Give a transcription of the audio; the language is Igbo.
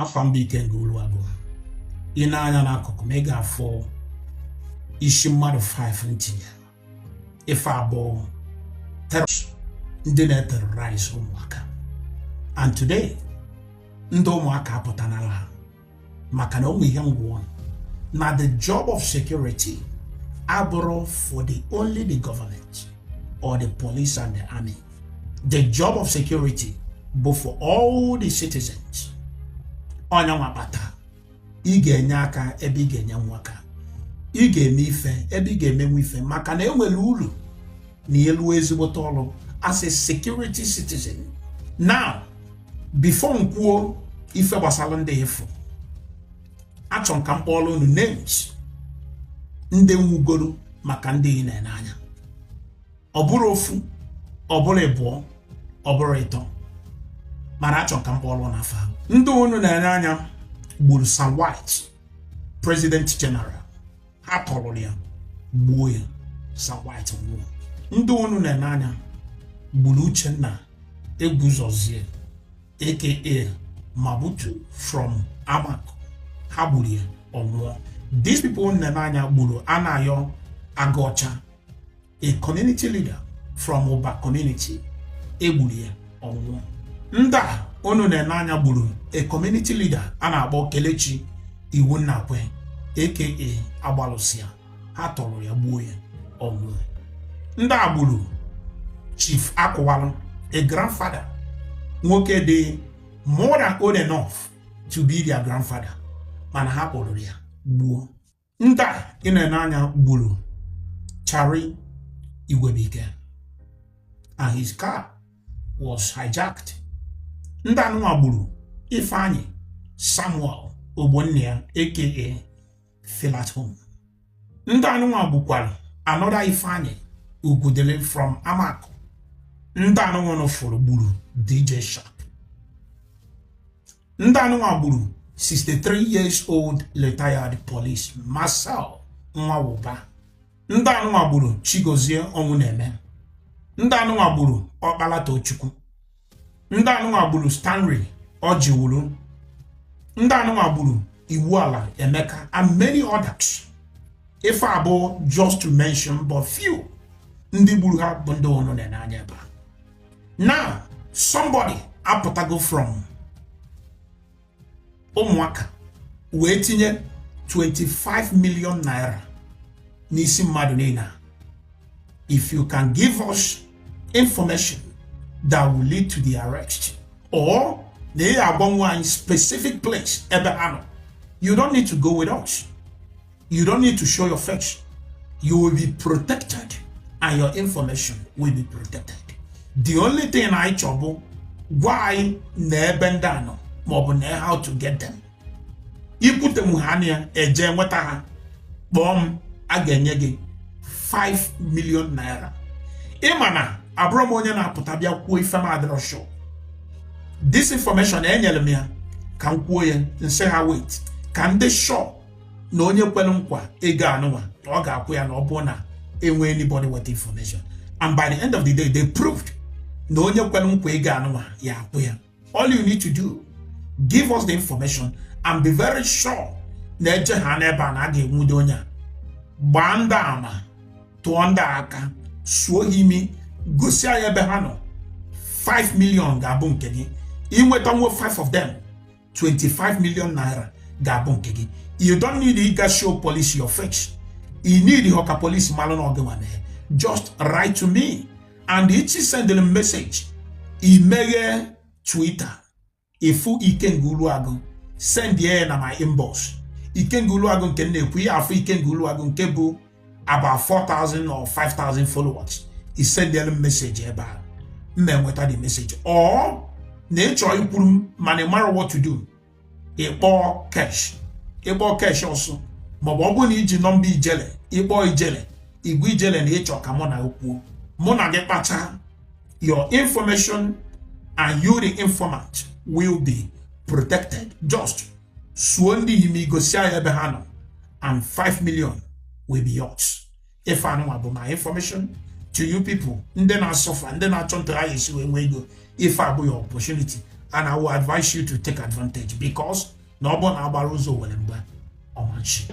Afambike Nguluago. Ina anya na akụkụ mega afọ isi mmadụ 5 ntinye. Ife abụọ ndị na-terrorize ụmụaka. And today, ndị ụmụaka apụtanala maka na onwe ihe ngwụọ na the job of security abụrụ for only the government or the police and the army. The job of security but for all the citizens. Onye nwabata, ị ga-enye aka ebe ị ga-enye nwaka. Ị ga-eme ife ebe ị ga-eme ife maka na enwere uru na elu ezigbote ọrụ as a security citizen. Now, before nkwuo ife gbasara ndị efu, achọ nka mkpọrọ unu names ndị nwugoro maka ndị ị na-ene anya. Ọ bụrụ ofu, ọ bụrụ ịbụọ, ọ bụrụ ịtọ, mana achọ nka mkpọrọ n'afọ ahụ. Ndị unu na-ene anya gburu Sam White, President General. Ha tọrọ ya, gbuo ya, Sam White nwụọ. Ndị unu na-ene anya gburu Uchenna Eguzozie aka Mabutu from Amak. Ha gburu ya, ọ nwụọ. These people na-ene anya gburu Anayo Agocha, a community leader from Oba community. Egburu ya, ọ nwụọ. Ndị a unu na-ene anya gburu a community leader a na-akpọ Kelechi Iwunakwe aka Agbalụsịa. Ha tọrọ ya, gbuo ya, ọ nwụọ. Ndị a gburu Chief Akwụwalụ, a grandfather, nwoke dị more than old enough to be their grandfather, mana ha kpọrọ ya, gbuo. Ndị a ị na-ene anya gburu Chari Igwebike and his car was hijacked. Ndị anụnwa gburu Ifeanyi Samuel Ogbonnia aka Philathon. Ndị anụnwa gbukwara another Ifeanyi Ugudele from Amak. Ndị anụnwa nọfụrụ gburu DJ Sharp. Ndị anụnwa gburu 63 years old retired police Marcel Nwawuba. Ndị anụnwa gburu Chigozie Onwuneme. Ndị anụnwa gburu Ọkpala Tochukwu. Ndị anụnwa gburu Stanley Ojiwulu. Ndị anụnwa gburu Iwuala Emeka and many others. If abụ just to mention but few. Ndị gburu ha bụ ndị unu na-ene anya ebe. Now, somebody apụtago from ụmụaka wee tinye 25 million naira n'isi mmadụ niile. If you can give us information that will lead to the arrest or they are one specific place ebe ha nọ, you don't need to go with us. You don't need to show your face. You will be protected and your information will be protected. The only thing I trouble why nebendano mobune how to get them. You put them hania eje nweta ha bom agenye gi 5 million naira. Imana abrom onye na apụta bịa kwuo ife ma adịrọ show. This information enyere m ya ka m kwuo ya nse ha wait ka ndị show na onye kwelu nkwa ego anụwa ọ ga-akwụ ya na ọ bụ na enwe anybody with information. And by the end of the day they proved na onye kwelu nkwa ego anụwa ya akwụ ya. All you need to do, give us the information and be very sure na eje ha n'ebe a na a ga-enwude onye a. Gbaa ndị ama, tụọ ndị aka, suo imi, gosi anyị ebe ha nọ. 5 million ga-abụ nke gị. Inweta nwe 5 of them, 25 million naira ga-abụ nke gị. You don't need to show police your face. You need the Hoka police malon. Just write to me and each send them a message. Email Twitter. If you Ikenguluago, send here na my inbox. Ikenguluago can we have Ikenguluago kebu about 4,000 or 5,000 followers. He send them a message about me without the message. Or nature you put money matter what to do. A ball cash. A ball cash also. Ma wabu ni iji nombi ijele. Ibo ijele. Igwe ijele ni echo kamona ukwu. Mona get pacha. Your information and you the informant will be protected. Just swondi imi gosia ebehano and 5 million will be yours. If I know about my information to you people, then I suffer, and then I turn to ISU and we go. If I have your opportunity, and I will advise you to take advantage because no one abaruzo welemba omanshi.